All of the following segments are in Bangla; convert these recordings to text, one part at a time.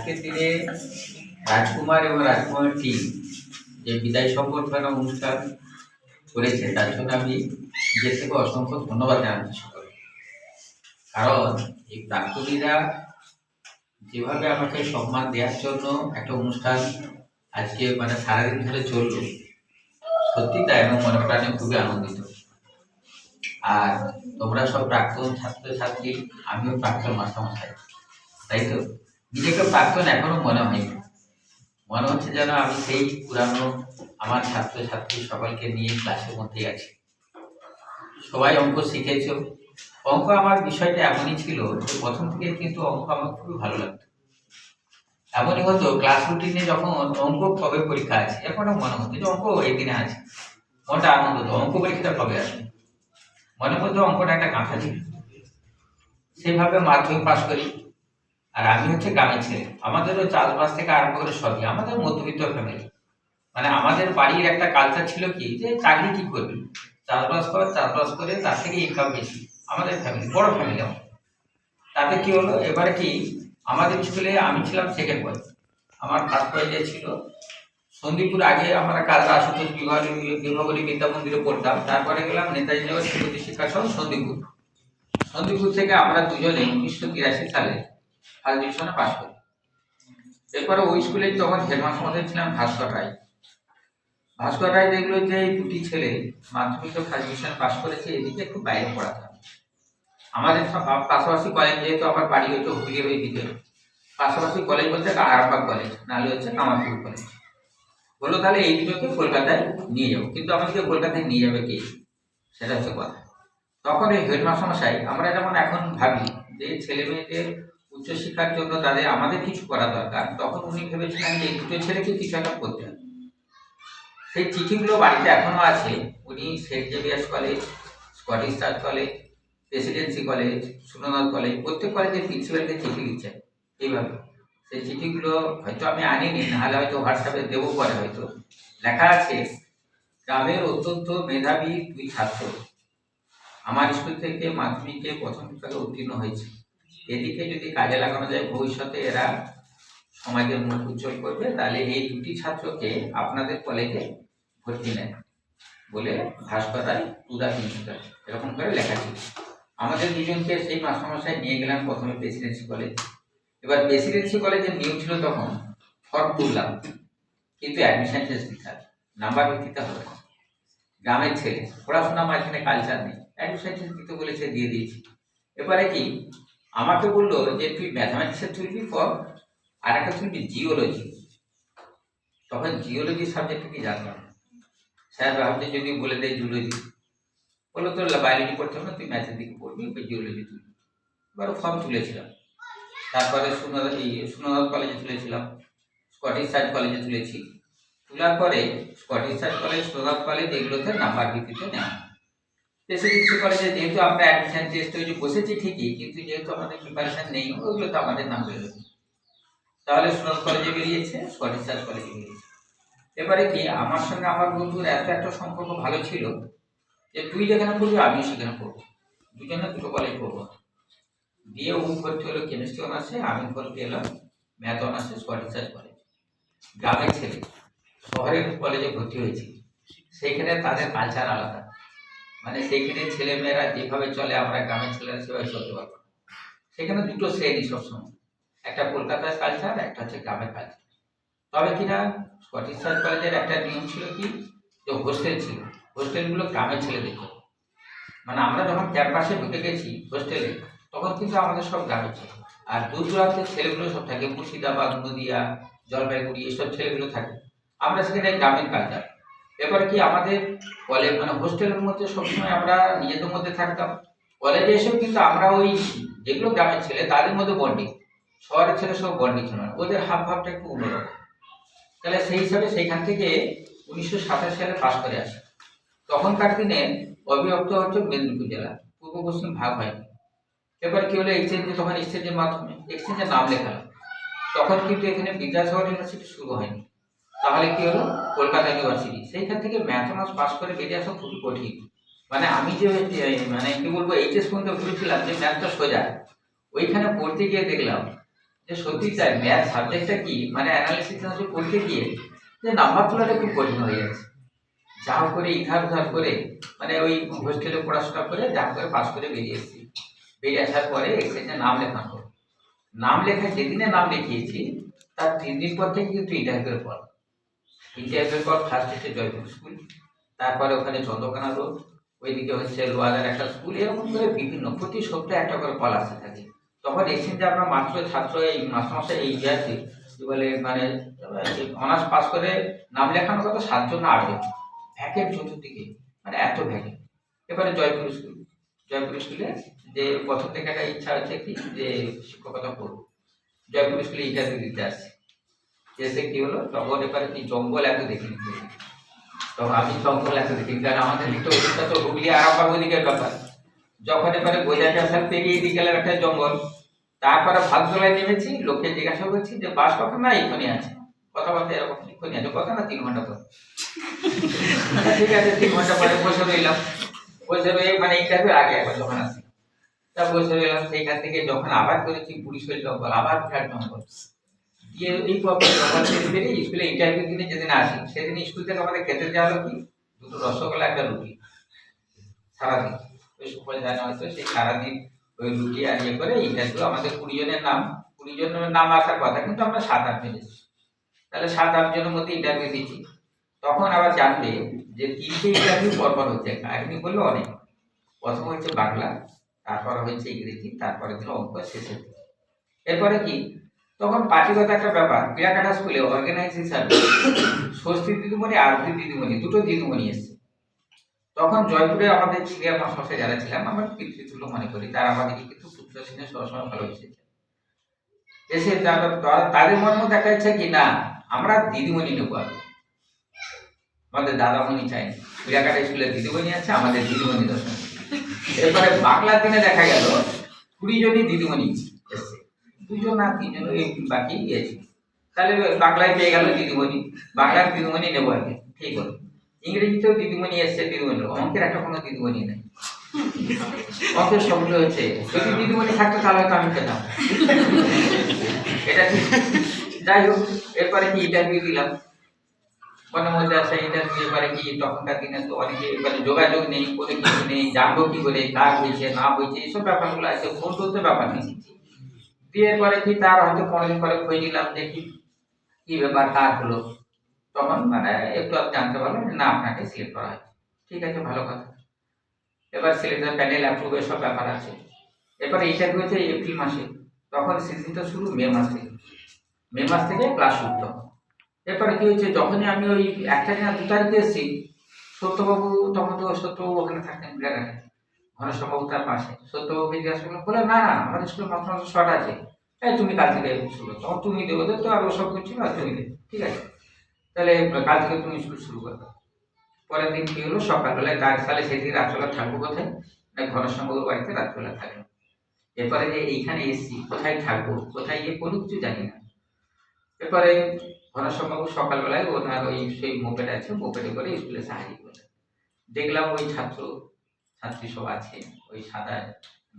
আজকের দিনে রাজকুমার এবং রাজকুমার টিম যে বিদায় সম্বর্ধনা অনুষ্ঠান করেছে তার জন্য আমি নিজের থেকে অসংখ্য ধন্যবাদ জানাচ্ছি সকলকে। কারণ এই প্রাক্তনীরা যেভাবে আমাকে সম্মান দেওয়ার জন্য একটা অনুষ্ঠান আজকে সারাদিন ধরে চললো, সত্যি তাই এবং মনে প্রাণে খুবই আনন্দিত। আর তোমরা সব প্রাক্তন ছাত্রছাত্রী, আমিও প্রাক্তন মাস্টারমশাই, তাই তো নিজেকে প্রাক্তন এখনো মনে হয়নি। মনে হচ্ছে যেন আমি সেই পুরানো আমার ছাত্রছাত্রী সকলকে নিয়ে ক্লাসের মধ্যেই আছি। সবাই অঙ্ক শিখেছ। অঙ্ক আমার বিষয়টা এমনই ছিল যে প্রথম থেকে কিন্তু অঙ্ক আমার খুবই ভালো লাগতো। এমনই হতো ক্লাস রুটিনে যখন অঙ্ক কবে পরীক্ষা আছে এরপরে মনে হতো যে অঙ্ক এই দিনে আছে, মনটা আনন্দ হতো অঙ্ক পরীক্ষাটা কবে আসবে, মনে করতো অঙ্কটা একটা কাঁথা ছিল। সেইভাবে মাধ্যমিক পাস করি। আর আমি হচ্ছে গ্রামের ছেলে, আমাদেরও চাষবাস থেকে আরম্ভ করে সবই, আমাদের মধ্যবিত্ত ফ্যামিলি। আমাদের বাড়ির একটা কালচার ছিল কি যে চাকরি কি করবি, চাষবাস কর, চাষবাস করে তার থেকে ইনকাম বেশি। আমাদের ফ্যামিলি বড় ফ্যামিলি আমার। তাতে কি হলো, এবারে কি আমাদের স্কুলে আমি ছিলাম সেকেন্ড বয়। আমার ফার্স্ট বয় যে ছিল সন্দীপুর, আগে আমরা কাজরা আশুতোষ বিভাগী বিদ্যা মন্দিরে পড়তাম, তারপরে গেলাম নেতাজি নগর শিক্ষা শিক্ষাসন সন্দীপুর। সন্দীপুর থেকে আমরা দুজনে 1983 সালে ফার্স্ট ডিভিশনে পাস করি। এরপরে ওই স্কুলে তখন হেডমাস্টার ছিলাম ভাস্কর রায়। ভাস্কর রায় দেখলো যে এই দুটি ছেলে মাধ্যমিক ফার্স্ট ডিভিশনে পাস করেছে, এদিকে একটু বাইরে পড়াতাম। আমাদের পাশাপাশি কলেজ, যেহেতু আমার বাড়ি হচ্ছে হুগলির ওই দিকে, পাশাপাশি কলেজ বলতে আরামবাগ কলেজ, নাহলে হচ্ছে কামারপুর কলেজ। বললো তাহলে এই দুটোকে কলকাতায় নিয়ে যাবো, কিন্তু আমাদেরকে কলকাতায় নিয়ে যাবে কে, সেটা হচ্ছে কথা। তখন এই হেডমাস্টার মশাই, আমরা যেমন এখন ভাবি যে ছেলে মেয়েদের উচ্চশিক্ষার জন্য তাদের আমাদের কিছু করা দরকার, তখন উনি ভেবেছিলেন যে এই দুটো ছেলেকে কিছু একটা করতে হবে। সেই চিঠিগুলো বাড়িতে এখনো আছে। উনি Saint Xavier's College, Scottish Church College, Presidency College, সুরনাথ কলেজ, প্রত্যেক কলেজের প্রিন্সিপালকে চিঠি দিচ্ছেন এইভাবে। সেই চিঠিগুলো হয়তো আমি আনিনি, নাহলে হয়তো হোয়াটসঅ্যাপে দেবো পরে। হয়তো লেখা আছে, গ্রামের অত্যন্ত মেধাবী দুই ছাত্র আমার স্কুল থেকে মাধ্যমিকে প্রথম বিভাগে উত্তীর্ণ হয়েছে। এদিকে যদি কাজে লাগানো যায় ভবিষ্যতে এরা সমাজের মুখ উজ্জ্বল করবে, তাহলে এই দুটি ছাত্রকে আপনাদের কলেজে ভর্তি নেন বলে ভাস্কর রায় টু দা প্রিন্সিপাল, এরকম করে লেখা ছিল। আমাদের দুজনকে সেই মাস্টারমশাই নিয়ে গেলাম প্রথমে প্রেসিডেন্সি কলেজ। এবার প্রেসিডেন্সি কলেজের নিয়ম ছিল তখন ফর্ম তুললাম, কিন্তু অ্যাডমিশন টেস্ট দিতে হবে, নাম্বার ভিত্তিতে হবে না। গ্রামের ছেলে, পড়াশোনা আমার এখানে কালচার নেই, অ্যাডমিশন টেস্ট দিতে বলেছে, দিয়ে দিয়েছি। এবারে কি আমাকে বললো যে তুই ম্যাথামেটিক্সের তুলবি ফর্ম, আর একটা তুলবি জিওলজি। তখন জিওলজি সাবজেক্টটা কি জানতাম, স্যার ভাবছে যদি বলে দেয় জুলজি, বললো তোর বায়োলজি পড়তে হবে না, তুই ম্যাথের দিকে পড়বি, জিওলজি তুলবি। এবার ফর্ম তুলেছিলাম। তারপরে সুননাথ কলেজে তুলেছিলাম, স্কটিশ চার্চ কলেজে তুলেছি। তোলার পরে স্কটিশ চার্চ কলেজ, সুননাথ কলেজ, এগুলোতে নাম্বার ভিত্তিতে নেওয়া। প্রেসিডেন্সি কলেজে যেহেতু আমরা অ্যাডমিশন টেস্ট হয়েছে বসেছি ঠিকই, কিন্তু যেহেতু আমাদের প্রিপারেশন নেই, ওইগুলো তো আমাদের নাম বেরোবে। তাহলে সুননাথ কলেজে বেরিয়েছে, স্কটিশ চার্চ কলেজে বেরিয়েছে। এবারে কি আমার সঙ্গে আমার বন্ধুর একটা সম্পর্ক ভালো ছিল যে তুই যেখানে পড়বি আমি সেখানে পড়বো, দুজনে দুটো কলেজ পড়বো। দিয়ে ও ভর্তি হলো কেমিস্ট্রি অনার্সে, আমি ভর্তি এলাম ম্যাথ অনার্সে স্কটিশ চার্চ কলেজ। গ্রামের ছেলে শহরের কলেজে ভর্তি হয়েছি, সেইখানে তাদের কালচার আলাদা। সেইখানে ছেলে মেয়েরা যেভাবে চলে আমরা গ্রামের ছেলেরা সেভাবে চলতে পারবো। সেখানে দুটো শ্রেণী সবসময়, একটা কলকাতার কালচার, একটা হচ্ছে গ্রামের কালচার। তবে কিনা স্কটিশ চার্চ কলেজের একটা নিয়ম ছিল কি, যে হোস্টেল ছিল, হোস্টেলগুলো গ্রামের ছেলে দেখো। আমরা যখন ক্যাম্পাসে ঢুকে গেছি হোস্টেলে, তখন কিন্তু আমাদের সব গ্রামের ছিল। আর দূর দূরান্তের ছেলেগুলো সব থাকে, মুর্শিদাবাদ, নদিয়া, জলপাইগুড়ি, এসব ছেলেগুলো থাকে। আমরা সেখানে গ্রামের কালচার। এবারে কি আমাদের কলেজ হোস্টেলের মধ্যে সবসময় আমরা নিজেদের মধ্যে থাকতাম। কলেজে এসেও কিন্তু আমরা ওই যেগুলো গ্রামের ছেলে তাদের মধ্যে বন্ডিং, শহরের ছেলে সব বন্ডিং ছিল না, ওদের হাব ভাবটা একটু অন্যরকম। তাহলে সেই হিসাবে সেইখান থেকে 1927 সালে পাশ করে আসে। তখনকার দিনে অবিভক্ত হচ্ছে মেদিনীপুর জেলা, পূর্ব পশ্চিম ভাগ হয়নি। এবার কি হলো, এক্সচেঞ্জে, তখন এক্সচেঞ্জের মাধ্যমে এক্সচেঞ্জের নাম লেখালো। তখন কিন্তু এখানে বিদ্যাসাগর ইউনিভার্সিটি শুরু হয়নি। তাহলে কি হলো, কলকাতা ইউনিভার্সিটি। সেইখান থেকে ম্যাথ অনার্স পাস করে বেরিয়ে আসা খুবই কঠিন। আমি যে কি বলবো, এইচএস পর্যন্ত ভেবেছিলাম যে ম্যাথটা সোজা, ওইখানে পড়তে গিয়ে দেখলাম যে সত্যি তাই ম্যাথ সাবজেক্টটা কি মানে অ্যানালিসিস পড়তে গিয়ে যে নাম্বার তোলাটা খুব কঠিন হয়ে যাচ্ছে। যা করে ইধার উধার করে মানে ওই হোস্টেলে পড়াশোনা করে যা করে পাস করে বেরিয়ে এসেছি। বেরিয়ে আসার পরে এক্সেসে নাম লেখানো, নাম লেখা যেদিনে নাম লিখিয়েছি তার 3 দিন পর থেকে কিন্তু ইন্টারভিউর পর ফার্স্ট হচ্ছে জয়পুর স্কুল, তারপরে ওখানে চন্দ্রকোনা রোড, ওইদিকে হচ্ছে লোয়ারের একটা স্কুল, এরকম করে বিভিন্ন প্রতি সপ্তাহে একটা করে কল আসতে থাকে। তখন দেখছেন যে আমরা মাত্র ছাত্র এই মাস্টারমশাই এই ইয়াতে কি বলে মানে অনার্স পাস করে নাম লেখানো কত 7 জন না 8 জন, ভ্যাকেন্ট চতুর্দিকে মানে এত ভ্যাকেন্ট। এবারে জয়পুর স্কুলে যে প্রথম থেকে একটা ইচ্ছা হচ্ছে কি যে শিক্ষকতা করবো, জয়পুর স্কুলে ইন্টারভিউ দিতে আসছে। এসে কি হলো তখন এবারে কি জঙ্গল এত দেখিনি, তখন আমি জঙ্গল এত দেখিনি কারণ আমাদের দিকে ওইদিকটা তো হুগলি আরামবাগ ওইদিকের ব্যাপার। যখন এবারে বোঝাতে আসার পেরিয়ে দিকে গেলে একটা জঙ্গল, তারপরে ভাতজলায় নেমেছি, লোককে জিজ্ঞাসা করছি যে বাস কখন, না এখানে আছে, কথাবার্তা এরকম এখানে আছে, কথা না 3 ঘন্টা পর। ঠিক আছে 3 ঘন্টা পরে বসে রইলাম, বসে রয়ে মানে ইন্টারভিউ আগে একবার যখন আসি তা বসে রইলাম। সেইখান থেকে যখন আবার করেছি পুলিশের জঙ্গল, আবার ফ্ল্যাট জঙ্গল দিয়ে এই জঙ্গল থেকে বেরিয়ে স্কুলে ইন্টারভিউ দিনে যেদিন আসি সেদিন স্কুল থেকে আমাদের খেতে দেওয়া হলো কি 2টো রসগোল্লা 1টা রুটি সারাদিন। ওই সময় জানা হয়তো সেই সারাদিন ওই রুটি আর ইয়ে করে ইন্টারভিউ আমাদের 20 জনের নাম আসার কথা, কিন্তু আমরা 7-8 পেয়েছি। তাহলে 7-8 জনের মধ্যে ইন্টারভিউ দিচ্ছি। তখন আবার জানবে যে 3টে ইন্টারভিউ পরপর হচ্ছে, কাহিনী বললো অনেক। প্রথম হচ্ছে বাংলা, তারপর হচ্ছে ইংরেজি, তারপরে ছিল অঙ্ক, শেষের দিকে। এরপরে কি তখন পার্টিগত একটা ব্যাপার, পিরাকাটা স্কুলে অর্গানাইজ হিসাবে ষষ্ঠী দিদিমণি, আরতি দিদিমণি, 2টো দিদিমণি এসছে। তখন জয়পুরে আমাদের সিনিয়র মাস্টার যারা ছিলাম আমার পিতৃতুল্য মনে করি, তারা আমাদেরকে কিন্তু পুত্র সিনে সবসময় ভালো এসেছে। এসে তাদের মনের মধ্যে একটা ইচ্ছা কি না আমরা দিদিমণি নেবো, আমাদের দাদামণি চাই, পিরাকাটা স্কুলের দিদিমণি আছে, আমাদের দিদিমণি দর্শন। এরপরে বাংলার দিনে দেখা গেল 20 জনই দিদিমণি এসছে, 2 জন না 3 জন বাকি গিয়েছে। তাহলে বাংলায় পেয়ে গেল দিদিমণি, বাংলার দিদিমণি নেবো আর কি, ঠিক হলো। ইংরেজিতেও দিদিমণি এসছে, দিদিমণি, অঙ্কের একটা কোনো দিদিমণি নেই, অঙ্কের সবগুলো হচ্ছে। যদি দিদিমণি থাকতো তাহলে হয়তো আমি পেতাম, এটা ঠিক। যাই হোক এরপরে কি ইন্টারভিউ দিলাম, মনের মধ্যে আসে ইন্টারভিউ। এবারে কি তখনকার দিনে তো অনেকে এবারে যোগাযোগ নেই, কোনো কিছু নেই, জানবো কি করে কাজ হয়েছে না হয়েছে এইসব ব্যাপারগুলো আছে, ফোন করতে ব্যাপার নেই। দিয়ে এরপরে কি তার হয়তো 15 দিন পরে খোঁজ নিলাম যে কি ব্যাপার কার হলো, তখন মানে একটু জানতে পারলাম যে না আপনাকে সিলেক্ট করা হয়েছে। ঠিক আছে, ভালো কথা। এবার সিলেকশন প্যানেল অ্যাপ্রুভ এসব ব্যাপার আছে। এরপরে ইন্টারভিউ হচ্ছে এপ্রিল মাসে, তখন সিজনটা শুরু মে মাস থেকে ক্লাস শুরু। এরপরে কি হয়েছে যখনই আমি ওই 1 তারিখ না 2 তারিখে এসেছি, সত্যবাবু তখন তো সত্যবাবু ওখানে থাকতেন বিরাগানে, ঘনশ্যামবাবু তার পাশে। সত্যবাবুকে জিজ্ঞাসা করলাম, বলে না না আমাদের স্কুলে মাত্র শর্ট আছে, তুমি কাল থেকে শুরু, তখন তুমি দেবো তো আর ওসব করছি না, তুমি দেবে, ঠিক আছে তাহলে কাল থেকে তুমি স্কুল শুরু করবে। পরের দিন কি হলো সকালবেলায়, তার সালে সেদিন রাত্রবেলা থাকবো কোথায় না ঘনশ্যামবাবুর বাড়িতে রাত্রবেলা থাকবো। এরপরে যে এইখানে এসছি কোথায় থাকবো কোথায় গিয়ে কোনো কিছু জানি না। এরপরে ঘনশ্যামবাবু সকালবেলায় ওনার ওই সেই মোপেড আছে, মোপেডে করে স্কুলে সাহায্য করে দেখলাম ওই ছাত্রী সব আছে, ওই সাদা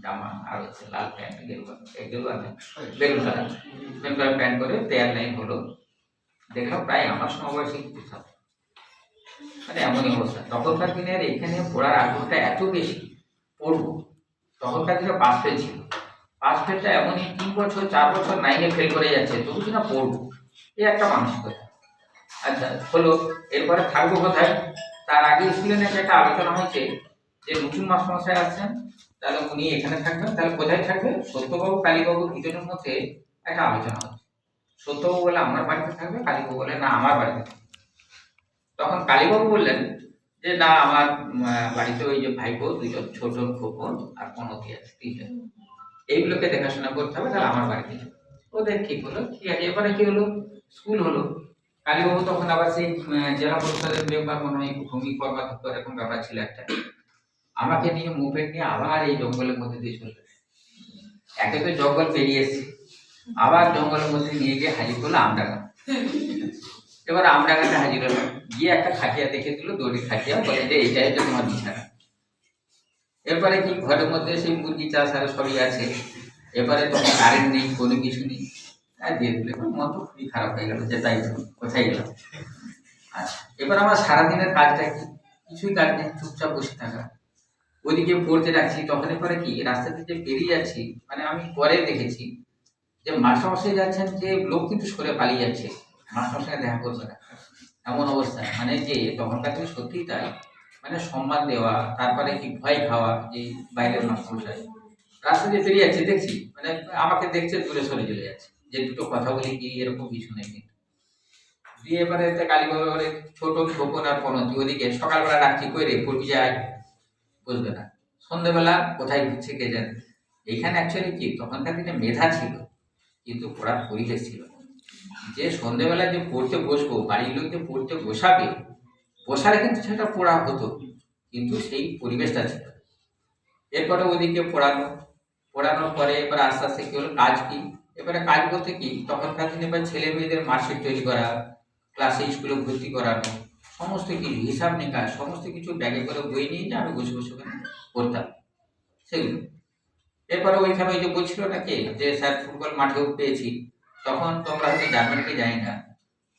জামা আর হচ্ছে লাল প্যান্ট, বেলুন কালার প্যান্ট করে পেয়ার লাইন হলো। দেখলাম প্রায় আমার সমবয়সী কিছু ছাত্র, মানে এমনই অবস্থা। তখনকার দিনের এখানে পড়ার আগ্রহটা এত বেশি, পড়বো। তখনকার দিনে পাস ফেল ছিল, পাস ফেলটা এমনই 3 বছর 4 বছর 9-এ ফেল করে যাচ্ছে, তবু কিনা পড়বো, এই একটা মানসিকতা। আচ্ছা হলো, এরপরে থাকবো কোথায়, তার আগে স্কুলে নাকি একটা আলোচনা হয়েছে যে নতুন মাস্টারমশাই আসছেন, তাহলে উনি এখানে থাকবেন। তাহলে কোথায় থাকবে, সত্যবাবু কালীবাবু 2 জনের মধ্যে একটা আলোচনা হচ্ছে। সত্যবাবু বলে আমার বাড়িতে থাকবে, কালীবাবু বলে না আমার বাড়িতে থাকবে। তখন কালীবাবু বললেন যে না আমার বাড়িতে ওই যে ভাইপো 2 জন, ছোট খোকন আর পনতি আছে 3 জন, এইগুলোকে দেখাশোনা করতে হবে, তাহলে আমার বাড়িতে ওদের ঠিক হলো। ঠিক আছে, এবারে কি হলো স্কুল হলো। কালীবাবু তখন আবার সেই জেলা পরিষদের মেম্বার মনে হয় ভূমি কর্মাধ্যক্ষ এরকম ব্যাপার ছিল একটা, আমাকে নিয়ে মুভমেন্ট নিয়ে আবার এই জঙ্গলের মধ্যে দিয়ে চলে গেছে। একে তো জঙ্গল পেরিয়ে এসেছি, আবার জঙ্গলের মধ্যে নিয়ে গিয়ে হাজির করলো আমডাঙ্গা। এবার আমডাঙ্গাতে হাজির হলো, গিয়ে একটা খাটিয়া দেখে দিল, দড়ির খাটিয়া, বলে যে এইটাই তো তোমার বিছানা। এরপরে কি ঘরের মধ্যে সেই মুরগি চাষ আর সবই আছে। এবারে তখন কারেন্ট নেই, কোনো কিছু নেই, আর দিয়ে দিলে মন তো খুবই খারাপ হয়ে গেল যে তাই তো কোথায় গেলাম। আচ্ছা, এবার আমার সারাদিনের কাজটা কি? কিছুই কাজ নেই, চুপচাপ বসে থাকা। ওইদিকে পড়তে রাখছি, তখন পরে কি রাস্তা থেকে বেরিয়ে যাচ্ছি, মানে আমি পরে দেখেছি যে মাস্টারমশাই যাচ্ছেন, যে লোক কিন্তু সরে পালিয়ে যাচ্ছে, মাস্টারমশাই দেখা করবে না, এমন অবস্থা। মানে যে তখনকার দিনে সত্যিই তাই, মানে সম্মান দেওয়া, তারপরে কি ভয় খাওয়া, যে বাইরের মাস্টারমশাই রাস্তা দিয়ে বেরিয়ে যাচ্ছে, দেখছি মানে আমাকে দেখছে, দূরে সরে চলে যাচ্ছে, যে দুটো কথা বলি কি, এরকম কিছু নেই। কিন্তু দিয়ে এবারে কালীবাবার ছোট খোকন আর পনতি ওদিকে সকালবেলা ডাকছি, কই রে পড়বি যায়, বুঝবে না। সন্ধ্যেবেলা কোথায় ঘুরছে কে জানে। এইখানে অ্যাকচুয়ালি কি তখনকার দিনে মেধা ছিল, কিন্তু পড়ার পরিবেশ ছিল না। যে সন্ধ্যেবেলা যে পড়তে বসবো, বাড়ির লোক যে পড়তে বসাবে, বসালে কিন্তু সেটা পড়া হতো, কিন্তু সেই পরিবেশটা ছিল। এরপরে ওইদিকে পড়ানোর পরে এবার আস্তে আস্তে কি হলো, কাজ কি, এবারে কাজ বলতে কি তখনকার দিনে এবার ছেলে মেয়েদের মার্কশিট তৈরি করা, ক্লাসে স্কুলে ভর্তি করানো, সমস্ত কিছু হিসাব নিকাশ, সমস্ত কিছু ব্যাগে করে বই নিয়ে যে আমি বসে বসে ওখানে পড়তাম সেগুলো। এরপরে ওইখানে ওই যে বলছিল নাকি যে স্যার ফুটবল মাঠেও পেয়েছি, তখন তোমরা হয়তো জার্মানিকে যাই না,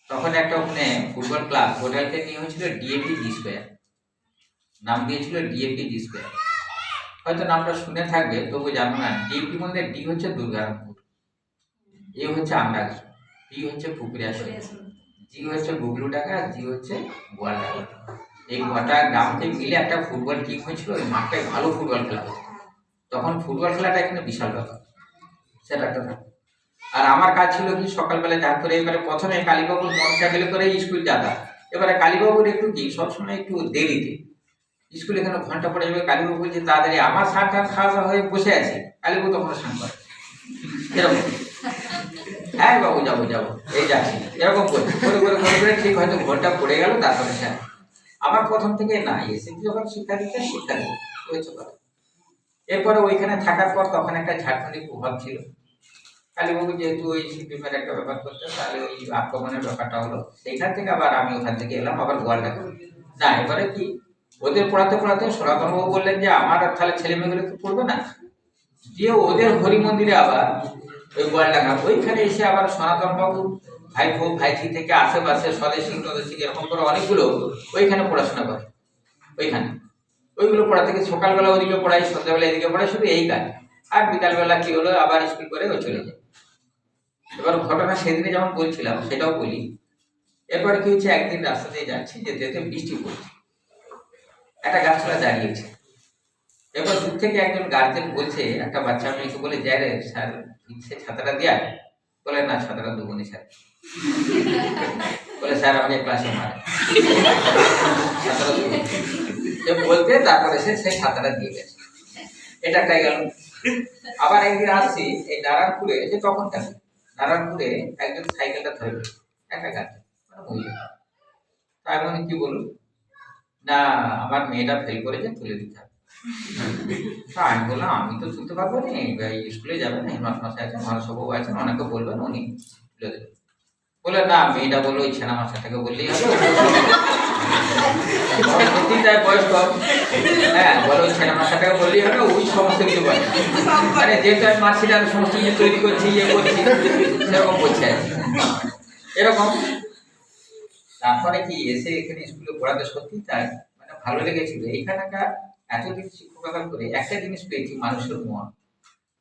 তখন একটা ওখানে ফুটবল ক্লাব হোটেলকে নিয়ে হয়েছিল ডিএপি জি স্কোয়ার, নাম দিয়েছিল ডিএপি জি স্কোয়ার। হয়তো নামটা শুনে থাকবে, তবু জানো না। ডিএপি মধ্যে ডি হচ্ছে দুর্গারামপুর, এ হচ্ছে আমরাগি, পি হচ্ছে পুকুরিয়াশোল, জি হচ্ছে গুগলুডাঙ্গা, আর জি হচ্ছে গোয়ালডাঙ্গা। এই গোটা গ্রামকে মিলে একটা ফুটবল টিম হয়েছিল, ওই মাঠটায় ভালো ফুটবল খেলা হতো। তখন ফুটবল খেলাটা এখানে বিশাল ব্যাপার, সেটা একটা ব্যাপার। আর আমার কাজ ছিল কি, সকালবেলা যা করে এবারে প্রথমে কালীবাবুর মোটরসাইকেলে করে স্কুল যাতায়াত। এবারে কালীবাবুর একটু কি সবসময় একটু দেরিতে স্কুলে, এখানে ঘন্টা পড়ে যাবে, কালীবাবু বলছে তাড়াতাড়ি, আমার স্নান টান খাওয়া হয়ে বসে আছে, কালীবাবু তখন স্নান করে এরকম, হ্যাঁ বাবু যাবো যাবো এই যাচ্ছি, এরকম করে ঠিক হয়তো ঘন্টা পড়ে গেল, তারপরে স্যার আবার প্রথম থেকে না এসে যখন শিক্ষা দিতে হয়েছে কথা। এরপরে ওইখানে থাকার পর তখন একটা ঝাড়খণ্ডী প্রভাব ছিল। কালীবাবু যেহেতু ওই সিপিএমের একটা ব্যাপার করতেন, তাহলে ওই আক্রমণের ব্যাপারটা হলো, সেইখান থেকে আবার আমি ওখান থেকে এলাম আবার গোয়ালটাকে। না এবারে কি ওদের পড়াতে পড়াতে সনাতনবাবু বললেন যে আমার তাহলে ছেলে মেয়েগুলো তো পড়বে না, দিয়ে ওদের হরি মন্দিরে আবার ওই গোয়ালডাঙ্গা ওইখানে এসে আবার সনাতনবাবু ভাইপো ভাইঝি থেকে আশেপাশে স্বদেশী টদেশী এরকম করে অনেকগুলো ওইখানে পড়াশোনা করে। ওইখানে ওইগুলো পড়া থেকে সকালবেলা ওদিকে পড়াই, সন্ধ্যাবেলা এদিকে পড়াই, শুধু এই কাজ। আর বিকালবেলা কি হলো, আবার স্কুল করে ওই চলে যায়। এবার ঘটনা সেদিনে যেমন বলছিলাম সেটাও বলি। এরপরে কি হচ্ছে, একদিন রাস্তা দিয়ে যাচ্ছি, যেতে যেতে বৃষ্টি পড়ছে, একটা গাছতলা দাঁড়িয়েছে। এবার দূর থেকে একজন গার্জেন বলছে একটা বাচ্চা মেয়েকে, বলে যায় রে স্যার সে ছাতাটা দেয়া, বলে না ছাতাটা দেবো নি স্যার, বলে স্যার আমাকে ক্লাসে মারে, বলতে তারপরে সেই ছাতাটা দিয়ে গেছে। এটা একটা গেল। আবার একদিন আসছি এই নারায়ণপুরে, যে তখনটা নারায়ণপুরে একজন সাইকেলটা ধরে একটা গার্জেন মানে মহিলা, তাই মানে কি বলুন না আমার মেয়েটা ফেল করেছে, তুলে দিতে হবে। আমি বললাম আমি তো তুলতে পারবো না, স্কুলে যাবেন, হেডমাস্টার আছেন, মহাসভাও আছেন, অনেকে বলবেন, উনি তুলে দেবেন। বলে না মেয়েটা বললো ওই ছেনা মাস্টারটাকে বললেই হবে, বয়স কম, হ্যাঁ বলো ওই ছেনা মাস্টারটাকে বললেই হবে, ওই সমস্ত কিছু বলে, মানে যেহেতু আমি মার্কশিট আমি সমস্ত কিছু তৈরি করছি, ইয়ে করছি, সেরকম বলছে আর কি। এরকম তারপরে কি এসে এখানে স্কুলে পড়াতে সত্যি তাই মানে ভালো লেগেছিল। এইখানকার এতদিন শিক্ষকতা করে একটা জিনিস পেয়েছি, মানুষের মন,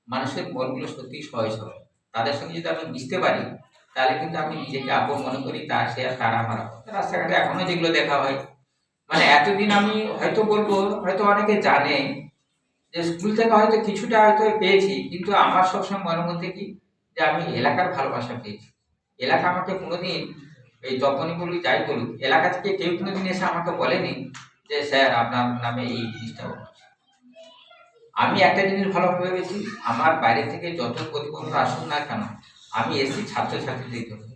মানুষের মনগুলো সত্যি সহজ সরল। তাদের সঙ্গে যদি আমি মিশতে পারি, তাহলে কিন্তু আমি নিজেকে আপন মনে করি, তা সে আর তারা আমার আপন। রাস্তাঘাটে এখনো যেগুলো দেখা হয়, মানে এতদিন আমি হয়তো বলবো, হয়তো অনেকে জানে যে স্কুল থেকে হয়তো কিছুটা হয়তো পেয়েছি, কিন্তু আমার সবসময় মনের মধ্যে কি যে আমি এলাকার ভালোবাসা পেয়েছি। এলাকা আমাকে কোনোদিন এই তখনই বলুক যাই বলুক, এলাকা থেকে কেউ কোনোদিন এসে আমাকে বলেনি যে স্যার আপনার নামে এই জিনিসটা হচ্ছে। আমি একটা জিনিস ভালোভাবে ভেবেছি, আমার বাইরে থেকে যত প্রতিবন্ধ আসুন না কেন, আমি এসি ছাত্রছাত্রীদের জন্য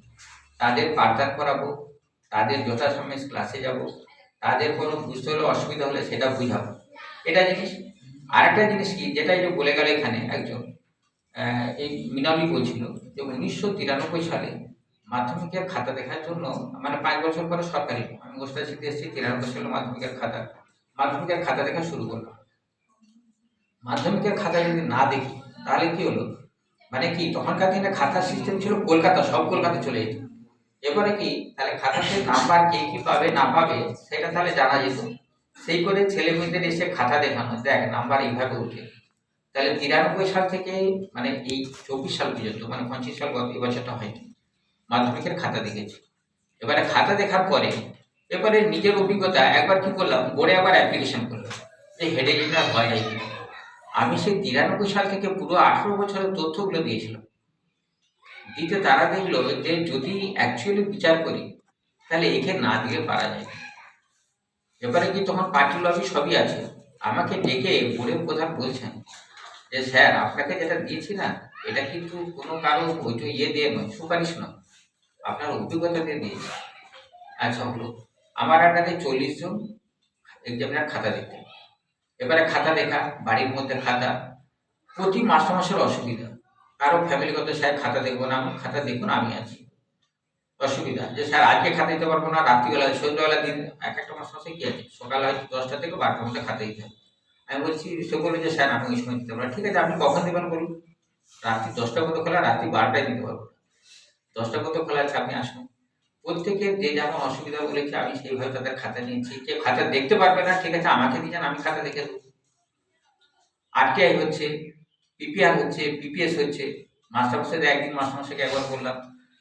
তাদের পাঠদান করাবো, তাদের যথাসময়ে ক্লাসে যাব, তাদের কোনো বুঝতে হলে অসুবিধা হলে সেটা বুঝাবো। এটা জিনিস। আর একটা জিনিস কি, যেটা এই যে বলে গেল এখানে একজন এই মিনালি বলছিল যে 1993 সালে মাধ্যমিকের খাতা দেখার জন্য, মানে 5 বছর পরে সরকারি, আমি গোষ্ঠী শিখতে এসেছি 93 সালে মাধ্যমিকের খাতা দেখা শুরু করলাম। মাধ্যমিকের খাতা যদি না দেখি তাহলে কি হলো, মানে কি তখনকার দিনে খাতার সিস্টেম ছিল কলকাতা, সব কলকাতা চলে যেত। এবারে কি তাহলে খাতাতে নাম্বার কে কি পাবে না পাবে সেটা তাহলে জানা যেত। সেই করে ছেলে মেয়েদের এসে খাতা দেখানো, দেখ নাম্বার এইভাবে উঠে। তাহলে 93 সাল থেকে মানে এই 24 সাল পর্যন্ত, মানে 25 সাল গত এবছরটা হয়নি, মাধ্যমিকের খাতা দেখেছি। এবারে খাতা দেখার পরে এবারে নিজের অভিজ্ঞতা একবার কি করলাম, বোর্ডে আবার অ্যাপ্লিকেশন করলাম যে হেডে লিখা হয় নাই কিনা। আমি সেই 93 সাল থেকে পুরো 18 বছরের তথ্যগুলো দিয়েছিলাম। দিতে তারা দেখলো যে যদি অ্যাকচুয়ালি বিচার করি তাহলে একে না দিলে পারা যায়। এবারে কি তখন পার্টি লবি সবই আছে, আমাকে ডেকে বোর্ডের প্রধান বলছেন যে স্যার আপনাকে যেটা দিয়েছি না এটা কিন্তু কোনো কারো ওইটা দিয়ে নয়, সুপারিশ নয়, আপনার অভিজ্ঞতা দিয়ে দিয়েছি। আচ্ছা হলো, আমার আন্ডারে 40 জন এক্সামিনার খাতা দেখতে। এবারে খাতা দেখা, বাড়ির মধ্যে খাতা, প্রতি মাসের অসুবিধা। কারো ফ্যামিলিগত স্যার খাতা দেখবো না, আমার খাতা দেখুন আমি আছি। অসুবিধা যে স্যার আজকে খাতা দিতে পারবো না, রাত্রিবেলা সন্ধ্যাবেলা দিন এক একটা মাসে কি আছে, সকাল হয়তো 10টা থেকে 12টার মধ্যে খাতা দিতে হবে। আমি বলছি, সে বললো যে স্যার আমি ওই সময় দিতে পারবো। ঠিক আছে, আপনি কখন দেবেন বলুন। রাত্রি 10টার মধ্যে খোলা, রাত্রি 12টায় দিতে পারবো। 10টার মধ্যে খোলা আছে, আপনি আসুন। প্রত্যেকের যে যেমন অসুবিধা বলেছে আমি সেইভাবে তাদের খাতা নিয়েছি। কে খাতা দেখতে পারবে না ঠিক আছে আমাকে দিয়েছেন, আমি খাতা দেখে দেবো। আরটিআই হচ্ছে, পিপিআর হচ্ছে, পিপিএস হচ্ছে। মাস্টারমশাই একদিন মাস্টারমশাইকে একবার বললাম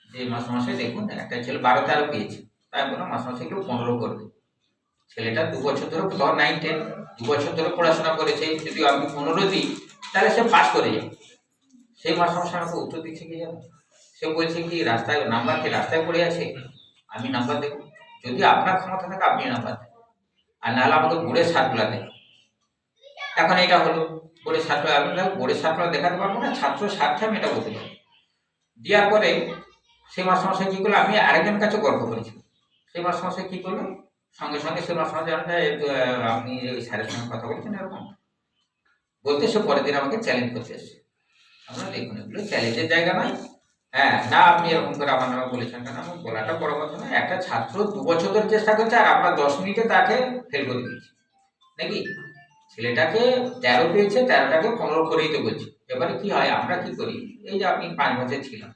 যে মাস্টারমশাই দেখুন একটা ছেলে 12-13 পেয়েছে, তাই বললাম মাস্টারমশাইকে 15 করবে। ছেলেটা 2 বছর ধরে 9, 10 2 বছর ধরে পড়াশোনা করেছে, যদি আমি 15 দিই তাহলে সে পাস করে যাবে। সেই মাস্টারমশাই আমাকে উত্তর দিচ্ছে কি জানো, সে বলছে কি রাস্তায় নাম্বার কি রাস্তায় পড়ে আছে, আমি নাম্বার দেবো, যদি আপনার ক্ষমতা থাকে আপনি নাম্বার দেন, আর নাহলে আমাকে বোর্ডের সার্কুলার দেন। এখন এটা হলো বোর্ডের সার্কুলার, আমি বোর্ডের সার্কুলার দেখাতে পারবো না, ছাত্র স্বার্থে আমি এটা বলতে পারবো। দেওয়ার পরে সেই মাস্টারমশাই কি করলো, আমি আরেকজনের কাছে গল্প করেছি, সেই মাস্টারমশাই কি করলো, সঙ্গে সঙ্গে সেই মাস্টারমশাই আপনি ওই স্যারের সঙ্গে কথা বলছেন এরকম বলতে, সে পরের দিন আমাকে চ্যালেঞ্জ করতে এসেছে। আপনারা দেখুন এগুলো চ্যালেঞ্জের জায়গা নয়। হ্যাঁ না, আপনি এরকম করে আমার নামে বলেছেন কেন, আমার বলাটা বড় কথা নয়। একটা ছাত্র 2 বছর ধরে চেষ্টা করছে আর আপনার 10 মিনিটে তাকে ফেল করে দিয়েছে নাকি। ছেলেটাকে 13 পেয়েছে, 13টাকে 15 করেই তো বলছি। এবারে কি হয়, আমরা কি করি, এই যে আপনি 5 বছর ছিলাম,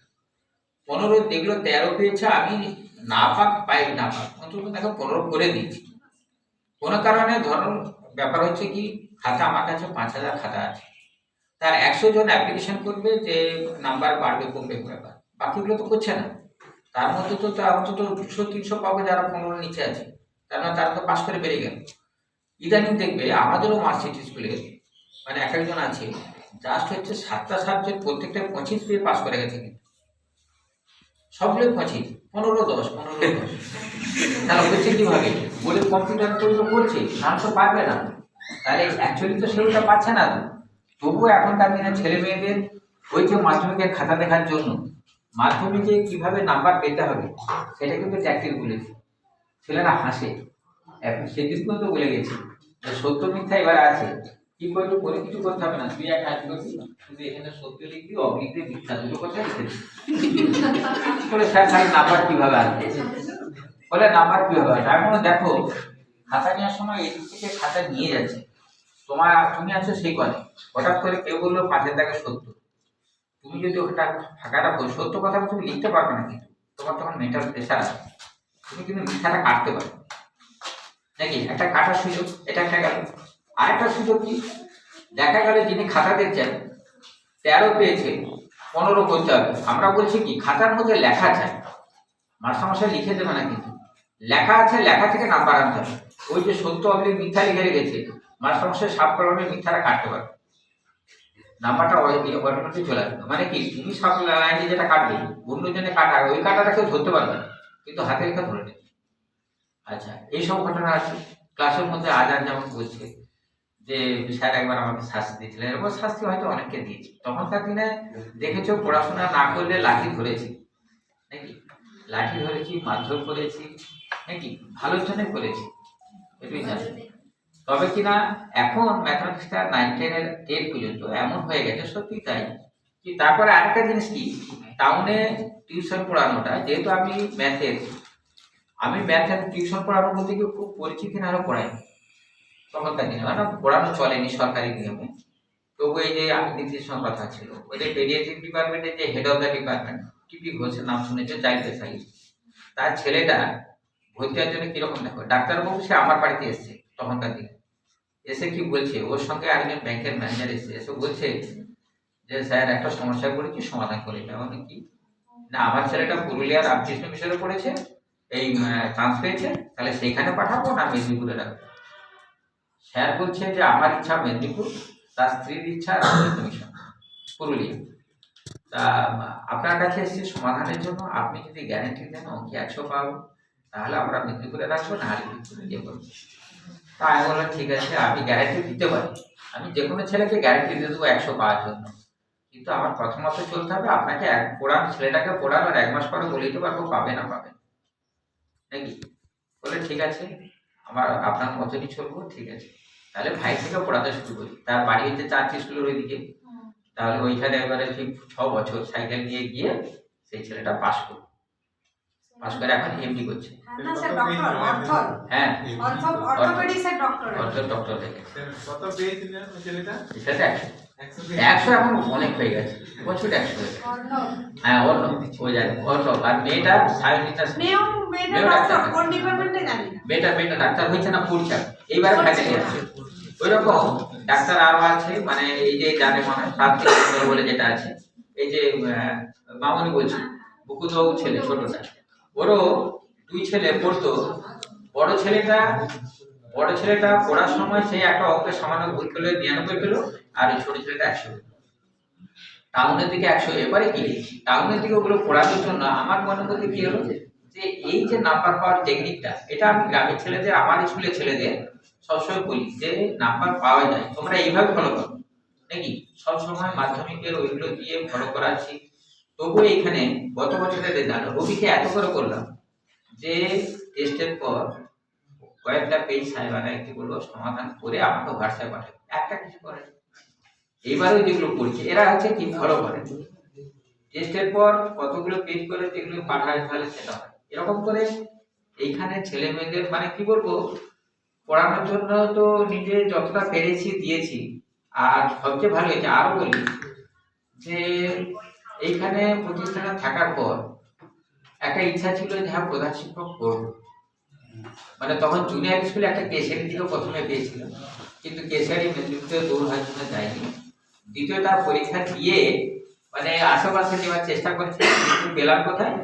15 দেখলো 13 পেয়েছে, আমি না পাক পাই না পাক অন্তত তাকে 15 করে দিয়েছি। কোনো কারণে ধরুন ব্যাপার হচ্ছে কি, খাতা আমার কাছে 5,000 খাতা আছে, তার 100 জন অ্যাপ্লিকেশন করবে যে নাম্বার বাড়বে কমবে ব্যাপার, বাকিগুলো তো করছে না। তার মধ্যে তো তার অন্তত 200-300 পাবে যারা 15 নিচে আছে, তার মানে তারা তো পাস করে বেরিয়ে গেল। ইদানিং দেখবে আমাদেরও মার্কশিট স্কুলে মানে এক একজন আছে জাস্ট হচ্ছে 7টা সাবজেক্ট প্রত্যেকটা 25 পেয়ে পাস করে গেছে, কিন্তু সবগুলো 25, 15-10 15-10। তাহলে হচ্ছে কিভাবে, বলে কম্পিউটার তৈরি করছে, নাম তো পারবে না, তাহলে অ্যাকচুয়ালি তো সেটা পাচ্ছে না। তবুও এখনকার দিনে ছেলে মেয়েদের ওই যে মাধ্যমিকের খাতা দেখার জন্য মাধ্যমিকে কিভাবে নাম্বার পেতে হবে সেটা কিন্তু ট্যাকটিক বলেছে। ছেলেরা হাসে, এখন সেদিন পর্যন্ত বলে গেছে যে সত্য মিথ্যা এবার আছে, কি করবি বলে কিছু করতে হবে না, তুই এক কাজ করবি, শুধু এখানে সত্য লিখবি, অগ্নিতে মিথ্যা, দুটো কথা লিখেছি বলে স্যার তাহলে নাম্বার কিভাবে আসবে, বলে নাম্বার কিভাবে আসবে। আমি বললাম দেখো, খাতা নেওয়ার সময় এদিক থেকে খাতা নিয়ে যাচ্ছে, তুমি আছো সেই কথা, হঠাৎ করে কেউ বললো 5-এর দাগে 70, তুমি যদি ওটা ফাঁকা রাখো, সত্য কথাটা তুমি লিখতে পারবে না, কিন্তু তোমার তখন মেন্টাল প্রেশার আছে, তুমি কিন্তু মিথ্যাটা কাটতে পারো নাকি, একটা কাটার সুযোগ, এটা একটা গেল। আরেকটা সুযোগ কি, দেখা গেল যিনি খাতা দেখছেন 13 পেয়েছে, 15 করতে হবে। আমরা বলছি কি খাতার মধ্যে লেখা আছে, মাস্টারমশাই লিখে দেবে না, কিন্তু লেখা আছে, লেখা থেকে নাম্বার আনতে হবে। ওই যে সত্য অবলিক মিথ্যা লিখে রেখেছে, মাস্টারমশাই সাপ কলমে মিথ্যাটা কাটতে পারবে, নাম্বারটা অটোমেটিক চলে আসবে। মানে কি, তুমি সব লাইনে যেটা কাটবে অন্যজনে কাটা, ওই কাটাটা কেউ ধরতে পারবে না, কিন্তু হাতে লেখা ধরে নেবে। আচ্ছা, এইসব ঘটনা আছে ক্লাসের মধ্যে। আজান যেমন বলছে যে স্যার একবার আমাকে শাস্তি দিয়েছিলেন, এরকম শাস্তি হয়তো অনেককে দিয়েছি। তখনকার দিনে দেখেছো পড়াশোনা না করলে লাঠি ধরেছি নাকি, লাঠি ধরেছি, মারধর করেছি নাকি, ভালোর জন্য করেছি, এটাই জানি। তবে কিনা এখন ম্যাথমেটিক্সটা 9, 10 পর্যন্ত এমন হয়ে গেছে, সত্যি তাই কি। তারপরে আরেকটা জিনিস কি, টাউনে টিউশন পড়ানোটা, যেহেতু আমি ম্যাথের টিউশন পড়ানো বলতে কি খুব পরিচিতি না, আরো পড়াই তখনকার দিনে, মানে পড়ানো চলেনি সরকারি নিয়মে। তবু এই যে নীতির সঙ্গে কথা ছিল, ওই যে পেডিয়াট্রিক ডিপার্টমেন্টের যে হেড অফ দ্য ডিপার্টমেন্ট টিপি ঘোষের নাম শুনেছে, চাইল্ড স্পেশালিস্ট, তার ছেলেটা ভর্তি হওয়ার জন্য কিরকম দেখো, ডাক্তারবাবু সে আমার বাড়িতে এসছে তখনকার দিনে, এসে কি বলছে, ওর সঙ্গে আরেকজন ব্যাংকের ম্যানেজার এসে বলছে যে স্যার একটা সমস্যায় পড়েছি, সমাধান করে দেওয়া। মানে কি না, আমার ছেলেটা পুরুলিয়ার রামকৃষ্ণ মিশনে পড়েছে, এই চান্স পেয়েছে, তাহলে সেইখানে পাঠাবো না মেদিনীপুরে রাখবো। স্যার বলছে যে আমার ইচ্ছা মেদিনীপুর, তার স্ত্রীর ইচ্ছা রামকৃষ্ণ মিশন পুরুলিয়া। তা আপনার কাছে এসেছে সমাধানের জন্য, আপনি যদি গ্যারেন্টি দেন অঙ্কে 100 পাবো, তাহলে আমরা মেদিনীপুরে রাখবো, না হলে মেদিনীপুরে দিয়ে করবো। তা আমি বললাম ঠিক আছে, আমি গ্যারেন্টি দিতে পারি, আমি যে কোনো ছেলেকে গ্যারেন্টি দিয়ে দেবো 100 পাওয়ার জন্য, কিন্তু আমার প্রথমত চলতে হবে, আপনাকে পড়ান, ছেলেটাকে পড়ান, আর 1 মাস পরে বলে দিতে পারবো পাবে না পাবে নাকি। বলে ঠিক আছে, আপনার মতনই চলবো, ঠিক আছে। তাহলে ভাই থেকে পড়াতে শুরু করি, তার বাড়ি হচ্ছে 4টি স্কুলের ওইদিকে, তাহলে ওইখানে এবারে ঠিক 6 বছর সাইকেল নিয়ে গিয়ে সেই ছেলেটা পাস করলো, পাস করে এখন এমডি করছে। হ্যাঁ, ডক্টর থেকে সেটা 100 এখন অনেক হয়ে গেছে, বছর 100 হয়ে গেছে। হ্যাঁ, আর মেয়েটা মেয়েটা ডাক্তার হয়েছে না পড়ছে, এইবার ফাইনাল যাচ্ছে। ওই রকম ডাক্তার আরো আছে, মানে এই যে জানে মনে বলে যেটা আছে, এই যে মামনি বলছি, বকুলবাবু ছেলে ছোটটা, ওরও 2 ছেলে পড়তো। বড় ছেলেটা পড়ার সময় সে একটা অঙ্কের সামান্য ভুল করলে 99 পেল, আর এই ছোট ছেলেটা 100 পেল। টাউনের দিকে 100। এবারে কি টাউনের দিকে ওগুলো পড়ানোর জন্য আমার মনে করতে কি হলো, যে এই যে নাম্বার পাওয়ার টেকনিকটা, এটা আমি গ্রামের ছেলেদের, আমার স্কুলের ছেলেদের সবসময় বলি যে নাম্বার পাওয়া যায়, তোমরা এইভাবে ফলো করো নাকি। সবসময় মাধ্যমিকের ওইগুলো দিয়ে ফলো করাচ্ছি। তবু এইখানে গত বছরের রেজাল্ট রবিকে এত করে করলাম যে টেস্টের পর কয়েকটা পেজ সাহেবানা একটু বললো সমাধান করে আমাকে হোয়াটসঅ্যাপ পাঠাবে, একটা কিছু করে। এইবারও যেগুলো পড়ছে এরা হচ্ছে কি ফলো করে, টেস্টের পর কতগুলো পেজ করে যেগুলো পাঠায়, তাহলে সেটা হয়। এরকম করে এইখানে ছেলে মেয়েদের মানে কি বলবো, পড়ানোর জন্য তো নিজে যতটা পেরেছি দিয়েছি। আর সবচেয়ে ভালো হয়েছে, আরো বলি যে এইখানে প্রতিষ্ঠানে থাকার পর একটা ইচ্ছা ছিল যে হ্যাঁ প্রধান শিক্ষক করবো। মানে তখন জুনিয়র স্কুলে একটা কেশিয়ারি দিকে প্রথমে পেয়েছিলাম, কিন্তু কেশিয়ারি মেদিনীপুরে দূর হওয়ার জন্য যায়নি। দ্বিতীয়টা পরীক্ষা দিয়ে মানে আশেপাশে নেওয়ার চেষ্টা করছি, কিন্তু পেলাম কোথায়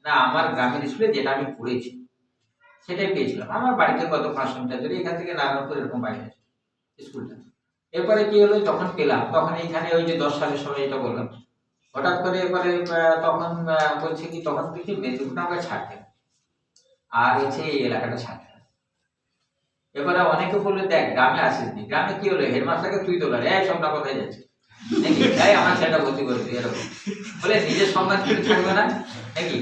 না, আমার গ্রামের স্কুলে যেটা আমি পড়েছি সেটাই পেয়েছিলাম। আমার বাড়িতে গত 500 মিটার ধরে, এখান থেকে নারায়ণপুর এরকম বাড়ি আছে স্কুলটা। এরপরে কি হলো, যখন পেলাম তখন এইখানে ওই যে 10 সালের সময় এটা বললাম, হঠাৎ করে এবারে তখন বলছে কি, তখন কিছু মেদিনীপুরটা আমাকে ছাড়তে আর হচ্ছে এই এলাকাটা ছাড়তে। এবারে অনেকে বললো দেখ গ্রামে আসিসনি, গ্রামে কি হলো, হেডমাস্টারকে তুই তোলার এই সব না কোথায় যাচ্ছে নাকি, তাই আমার ছেলেটা ভর্তি করে তুই এরকম বলে নিজের সম্মান কিছু থাকবে না নাকি।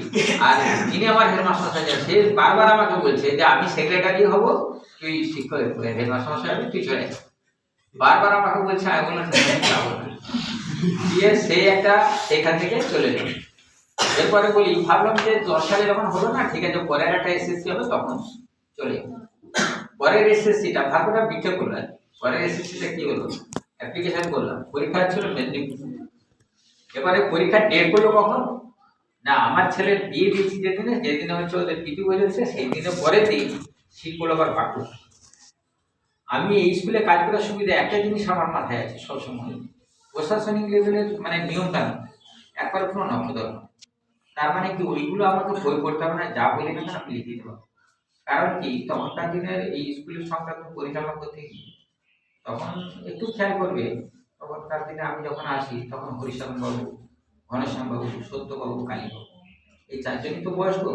আর যিনি আমার হেডমাস্টার সাহেব, সে বারবার আমাকে বলছে যে আমি সেক্রেটারি হব, তুই শিক্ষক হেডমাস্টার সাহেব তুই চলে যা, বারবার আমাকে বলছে। আমি বললাম যাবো না, দিয়ে সে একটা সেখান থেকে চলে যাবে। এরপরে বলি ভাবলাম যে 10 সালে যখন হলো না, ঠিক আছে পরের একটা এসএসসি হবে তখন চলে যাবো। পরের এসএসসিটা ভাগ্যটা বিটে করলাম, পরের এসএসসিটা কি হলো, অ্যাপ্লিকেশন করলাম, পরীক্ষা ছিল মেদিনীপুর। এবারে পরীক্ষার ডেট করলো কখন না, আমার ছেলের বিয়ে দিয়েছি যেদিনে হচ্ছে ওদের পিটি বলেছে, সেই দিনে পরের দিন শীত পড়লো আবার পাকুড়। আমি এই স্কুলে কাজ করার সুবিধা একটা জিনিস আমার মাথায় আছে সবসময়, প্রশাসনিক লেভেলের মানে নিয়ম কানুন একবার কোনো নক্ষত্র। তার মানে কি ওইগুলো আমাকে বই পড়তে হবে না, যা বলি না আমি লিখে দিতে পারবো। কারণ কি তখনকার দিনের এই স্কুলের সংক্রান্ত পরিচালনা করতে গিয়ে তখন একটু খেয়াল করবে, তখনকার দিনে আমি যখন আসি তখন হরিশরণ বাবু, ঘনশ্যাম বাবু, সত্যবাবু, কালীবাবু, এই 4 জনই তো বয়স্ক।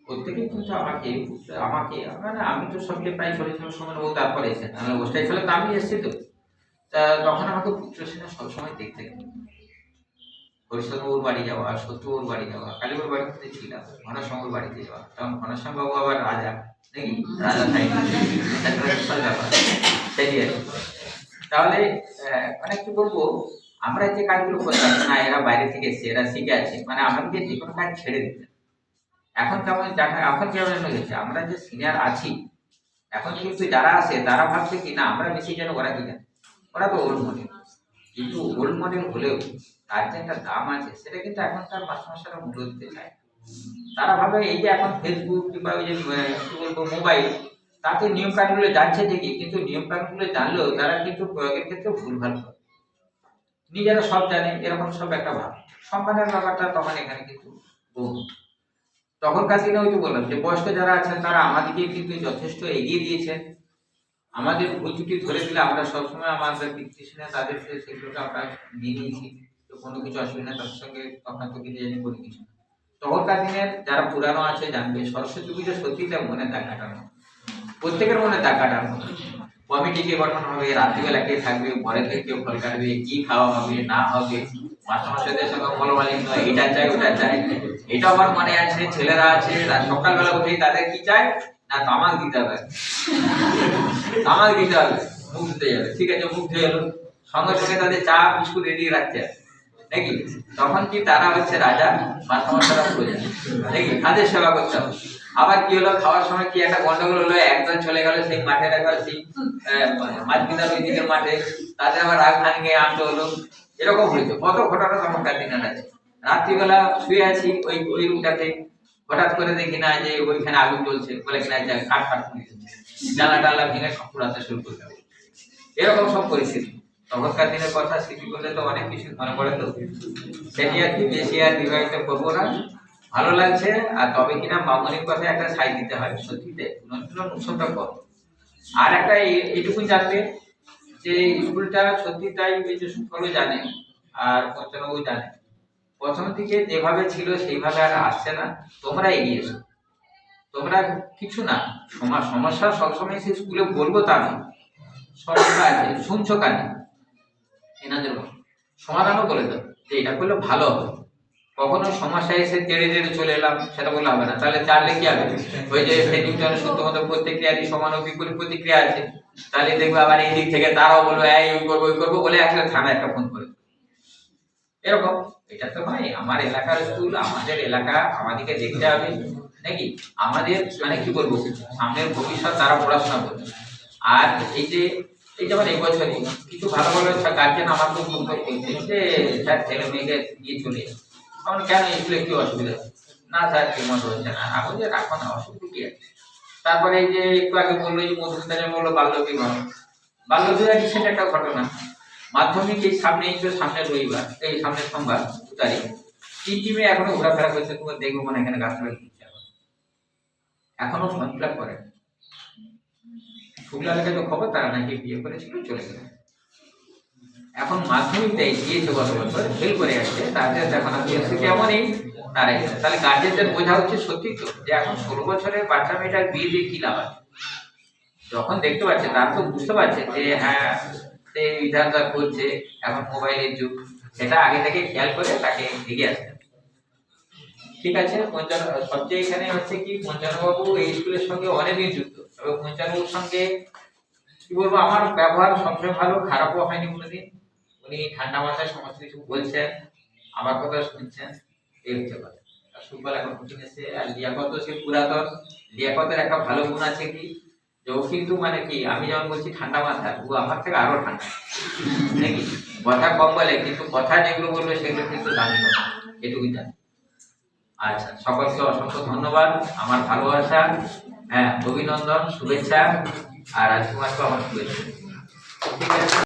প্রত্যেকেই কিন্তু আমাকে মানে আমি তো সবগুলো প্রায় চলেছিলাম সময়, ও তারপরে এসে অবস্থায় ছিল, তো আমি এসেছি তো। তা তখন আমাকে পুত্র সেনা সবসময় দেখতে গেল, হরিশচন্দ্রবাবুর বাড়ি যাওয়া, সত্যবাবুর বাড়ি যাওয়া, কালীবাবুর বাড়িতে ছিলাম, ঘনশ্যামবাবুর বাড়িতে যাওয়া, তখন ঘনশ্যাম বাবু আবার রাজা নাকি, রাজা ব্যাপার সেটি আছে। তাহলে মানে কি বলবো, আমরা যে কাজগুলো করতাম না, এরা বাইরে থেকে এসছে, এরা শিখে আছে, মানে আমাদেরকে যে কোনো কাজ ছেড়ে দিতে। এখন কেমন এখন কেমন হয়েছে, আমরা যে সিনিয়র আছি এখন কিন্তু যারা আসে তারা ভাবছে কি না আমরা বেশি যেন, ওরা কি জানে, ওরা তো ওর মনে কিন্তু ওল্ড মডেল হলেও তার যে একটা দাম আছে সেটা কিন্তু এখনকার মাস্টারমশাইরা মূল্য দিতে চায়। তারা ভাবে এই যে এখন ফেসবুক কিংবা ওই যে কি বলবো মোবাইল, তাতে নিয়ম কানুনগুলো জানছে ঠিকই, কিন্তু নিয়ম কানুনগুলো জানলেও তারা কিন্তু প্রয়োগের ক্ষেত্রে ভুলভাল করে। নিজেরা সব জানে এরকম সব একটা ভাব, সম্মানের ব্যাপারটা তখন এখানে কিন্তু বহু। তখনকার দিনে ওই তো বললাম যে বয়স্ক যারা আছেন তারা আমাদেরকে কিন্তু যথেষ্ট এগিয়ে দিয়েছেন। আমাদের ভুল ত্রুটি ধরে দিলে আমরা সবসময় আমাদের পিটিশনে তাদের সেগুলোকে আমরা নিয়ে নিয়েছি। তো কোনো কিছু অসুবিধা তাদের সঙ্গে তখন তো কিছু জানি করি কিছু না। তখনকার দিনের যারা পুরানো আছে জানবে সরস্বতী পুজো সত্যি তার মনে দাগ কাটানো, প্রত্যেকের মনে দাগ কাটানো। কমিটিকে গঠন হবে, রাত্রিবেলা কে থাকবে, পরে থেকে কেউ ফল কাটবে, কি খাওয়া হবে না হবে, মাস্টারমশাইদের সঙ্গে বলবালি নয়, এটা চাই ওটা চাই। এটা আমার মনে আছে, ছেলেরা আছে সকালবেলা উঠেই তাদের কি চাই না তামাক দিতে হবে, তামাক দিতে হবে, মুখ ধুতে যাবে। ঠিক আছে, মুখ ধুয়ে এলো, সঙ্গে সঙ্গে তাদের চা বিস্কুট রেডি রাখতে হবে নাকি। তখন কি তারা হচ্ছে রাজা, মাস্টারমশাইরা প্রজা নাকি, তাদের সেবা করতে হবে। আবার কি হলো, খাওয়ার সময় কি একটা গন্ডগোল হলো, একজন চলে গেল সেই মাঠে, একবার সেই মাছ বিনার ওই দিকের মাঠে, তাদের আবার রাগ ভাঙিয়ে আনতে হলো। এরকম হয়েছে কত ঘটনা তখনকার দিনের আছে। রাত্রিবেলা শুয়ে আছি ওই ওই রুমটাতে, হঠাৎ করে দেখি না যে ওইখানে আগুন জ্বলছে, বলে কিনা কাঠ ফাট জানলা টালা ভেঙে সব পুরাতে শুরু করতে হবে। এরকম সব পরিস্থিতি তখনকার দিনের কথা স্মৃতি করলে তো অনেক কিছু মনে পড়ে। তো সেটি আর কি বেশি আর বিবাহিত করবো না, ভালো লাগছে। আর তবে কিনা মামনির কথা একটা ছাই দিতে হয়, সত্যিতে উৎসবটা কর। আর একটা এইটুকু জানবে যে স্কুলটা সত্যি তাই এই যে সুফলও জানে আর পঞ্চানবও জানে, প্রথম থেকে যেভাবে ছিল সেইভাবে আর আসছে না। তোমরা এগিয়ে এসো, তোমরা কিছু না সমস্যা সবসময় সে স্কুলে বলবো তা না, সমস্যা আছে শুনছো কানে, এনাদের সমাধানও করে দাও যে এটা করলে ভালো হবে। কখনো সমস্যা এসে তেড়ে তেড়ে চলে এলাম সেটা বললে হবে না, তাহলে চারলে কি হবে, ওই যে নিউটনের সূত্র মতো প্রতিক্রিয়ারই সমান ও বিপরীত প্রতিক্রিয়া আছে। তাহলে দেখবে আবার এই দিক থেকে তারাও বলবো এই ওই করবো ওই করবো বলে একটা থানায় একটা ফোন করে এরকম। এটা তো ভাই আমার এলাকার স্কুল, আমাদের এলাকা, আমাদেরকে দেখতে হবে নাকি। আমাদের মানে কি বলবো, সামনের ভবিষ্যৎ তারা পড়াশোনা করবে। আর এই যেমন এই বছরই কিছু ভালো ভালো গার্জেন আমার খুব ফোন করে বলছে যে স্যার ছেলে মেয়েকে দিয়ে চলে আমার কেন স্কুলে কি অসুবিধা না স্যার কেমন হচ্ছে না, আমি যে রাখো না অসুবিধা কি আছে। তারপরে এই যে একটু আগে বললো যে মধুসূদনের বললো বাল্য বিবাহ, বাল্য বিবাহ রিসেন্ট একটা ঘটনা। মাধ্যমিক এই সামনের রবিবার, এই সামনের সোমবার 2 তারিখ, 3টি মেয়ে এখনো ঘোরাফেরা করছে। তোমার দেখবো মানে এখানে গাছটা এখনো ফর্ম ফিল আপ করে। শুক্লা লেখা তো খবর তারা নাকি বিয়ে করেছিল চলে গেল। এখন মাধ্যমিক দেয় গিয়েছে গত বছর, ফেল করে আসছে, তাদের এখন পরিস্থিতি এমনই দাঁড়াই। তাহলে গার্জেনদের বোঝা হচ্ছে সত্যি তো যে এখন 16 বছরের বাচ্চা মেয়েটার বিয়ে দিয়ে কি লাভ আছে। যখন দেখতে পাচ্ছে তার তো বুঝতে পারছে যে হ্যাঁ সে বিধানটা করছে, এখন মোবাইলের যুগ, সেটা আগে থেকে খেয়াল করে তাকে এগিয়ে আসতে। ঠিক আছে, সবচেয়ে এখানে হচ্ছে কি পঞ্চানবাবু এই স্কুলের সঙ্গে অনেকদিন যুক্ত, তবে পঞ্চানবাবুর সঙ্গে কি বলবো আমার ব্যবহার সবসময় ভালো, খারাপও হয়নি কোনোদিন। উনি ঠান্ডা মাথায় সমস্ত কিছু বলছেন, আমার কথা শুনছেন, এই হচ্ছে কথা। সুফল এখন উঠে গেছে। আর লিয়াকত সে পুরাতন, লিয়াকতের একটা ভালো গুণ আছে কি যে ও কিন্তু মানে কি আমি যেমন বলছি ঠান্ডা মাথা, ও আমার থেকে আরো ঠান্ডা নাকি, কথা কম বলে কিন্তু কথা যেগুলো বলবে সেগুলো কিন্তু দামি কথা, এটুকুই জানি। আচ্ছা, সকলকে অসংখ্য ধন্যবাদ, আমার ভালোবাসা, হ্যাঁ অভিনন্দন, শুভেচ্ছা। আর রাজকুমারকে আমার শুভেচ্ছা। ঠিক আছে।